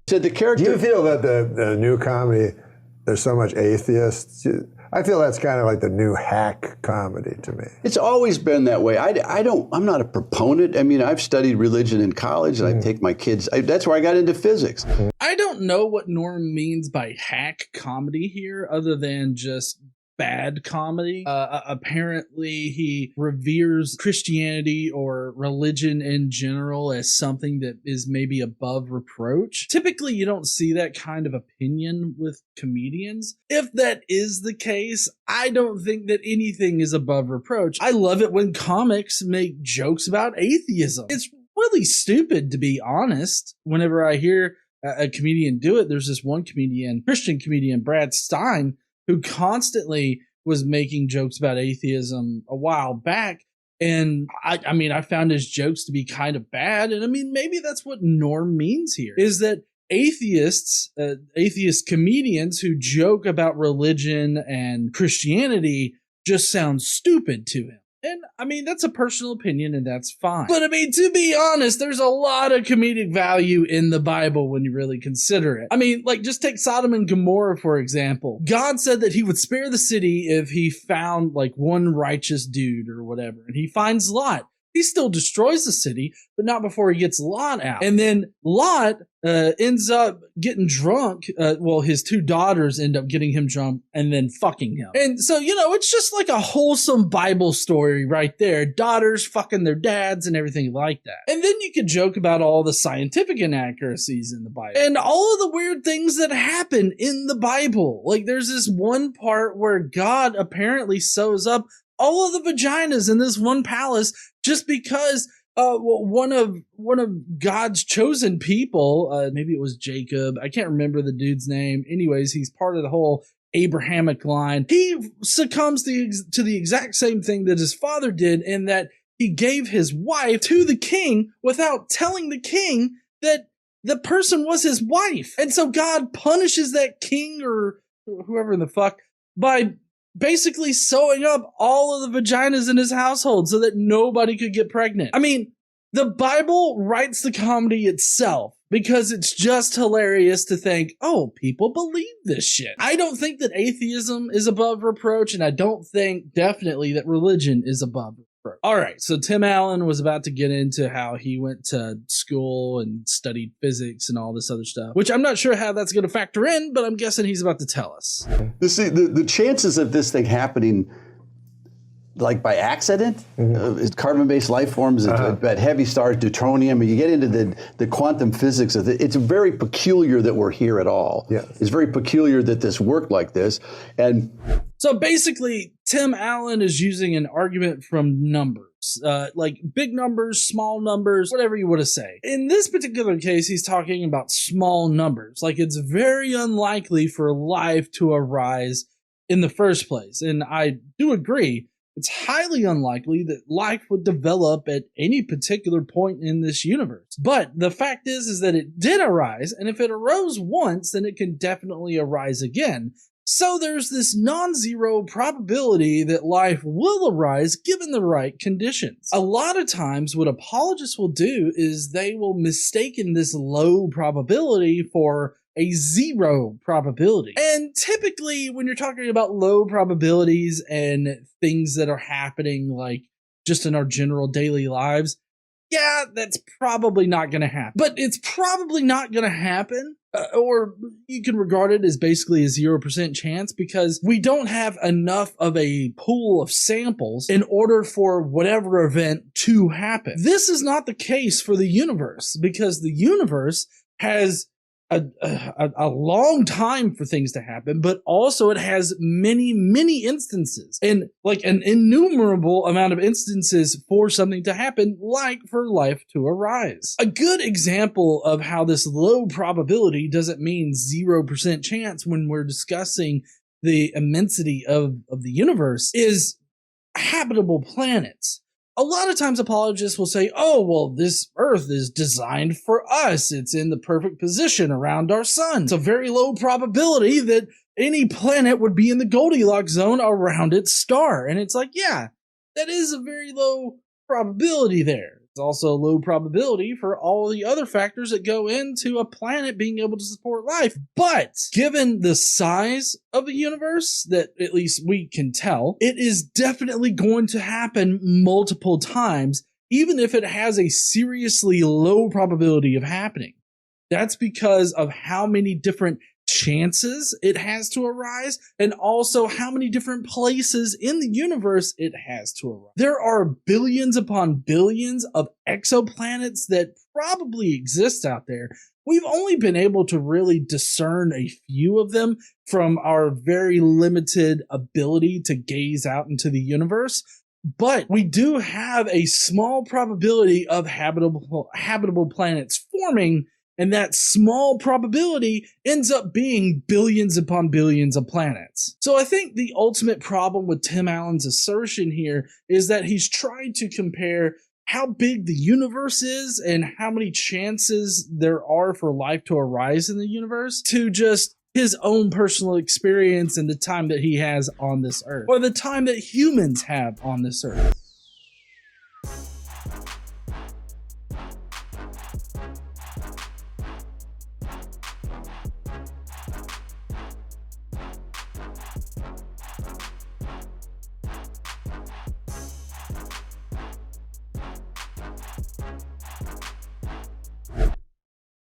So the character. Do you feel that the new comedy, there's so much atheists? I feel that's kind of like the new hack comedy to me. It's always been that way. I'm not a proponent. I mean, I've studied religion in college, and I take my kids. That's where I got into physics. I don't know what Norm means by hack comedy here, other than just bad comedy. Apparently, he reveres Christianity or religion in general as something that is maybe above reproach. Typically, you don't see that kind of opinion with comedians. If that is the case, I don't think that anything is above reproach. I love it when comics make jokes about atheism. It's really stupid, to be honest. Whenever I hear a comedian do it, there's this one comedian, Christian comedian, Brad Stein, who constantly was making jokes about atheism a while back. And I mean, I found his jokes to be kind of bad. And I mean, maybe that's what Norm means here, is that atheists, atheist comedians who joke about religion and Christianity just sound stupid to him. And I mean, that's a personal opinion, and that's fine. But I mean, to be honest, there's a lot of comedic value in the Bible when you really consider it. I mean, like, just take Sodom and Gomorrah, for example. God said that he would spare the city if he found like one righteous dude or whatever. And he finds Lot. He still destroys the city, but not before he gets Lot out. And then Lot ends up getting drunk. Well, his two daughters end up getting him drunk and then fucking him. And so, you know, it's just like a wholesome Bible story right there. Daughters fucking their dads and everything like that. And then you could joke about all the scientific inaccuracies in the Bible and all of the weird things that happen in the Bible. Like, there's this one part where God apparently sews up all of the vaginas in this one palace just because one of God's chosen people, maybe it was Jacob, I can't remember the dude's name. Anyways, he's part of the whole Abrahamic line. He succumbs to the exact same thing that his father did, in that he gave his wife to the king without telling the king that the person was his wife. And so God punishes that king or whoever the fuck by basically sewing up all of the vaginas in his household so that nobody could get pregnant. I mean, the Bible writes the comedy itself because it's just hilarious to think, oh, people believe this shit. I don't think that atheism is above reproach, and I don't think definitely that religion is above reproach. All right, so Tim Allen was about to get into how he went to school and studied physics and all this other stuff, which I'm not sure how that's going to factor in, but I'm guessing he's about to tell us. The chances of this thing happening like by accident, carbon-based life forms at heavy stars, deuterium, and you get into the quantum physics of it, it's very peculiar that we're here at all. Yes. It's very peculiar that this worked like this. And so basically, Tim Allen is using an argument from numbers, like big numbers, small numbers, whatever you want to say. In this particular case, he's talking about small numbers. Like, it's very unlikely for life to arise in the first place. And I do agree. It's highly unlikely that life would develop at any particular point in this universe. But the fact is that it did arise, and if it arose once, then it can definitely arise again. So there's this non-zero probability that life will arise given the right conditions. A lot of times what apologists will do is they will mistake this low probability for a zero probability. And typically when you're talking about low probabilities and things that are happening like just in our general daily lives, yeah, that's probably not going to happen. But it's probably not going to happen, or you can regard it as basically a 0% chance, because we don't have enough of a pool of samples in order for whatever event to happen. This is not the case for the universe, because the universe has a long time for things to happen, but also it has many, many instances, and like an innumerable amount of instances for something to happen, like for life to arise. A good example of how this low probability doesn't mean 0% chance when we're discussing the immensity of the universe is habitable planets. A lot of times apologists will say, oh, well, this Earth is designed for us. It's in the perfect position around our sun. It's a very low probability that any planet would be in the Goldilocks zone around its star. And it's like, yeah, that is a very low probability there. It's also a low probability for all the other factors that go into a planet being able to support life. But given the size of the universe that at least we can tell, it is definitely going to happen multiple times, even if it has a seriously low probability of happening. That's because of how many different chances it has to arise, and also how many different places in the universe it has to arise. There are billions upon billions of exoplanets that probably exist out there. We've only been able to really discern a few of them from our very limited ability to gaze out into the universe. But we do have a small probability of habitable planets forming, and that small probability ends up being billions upon billions of planets. So I think the ultimate problem with Tim Allen's assertion here is that he's trying to compare how big the universe is and how many chances there are for life to arise in the universe to just his own personal experience and the time that he has on this earth, or the time that humans have on this earth.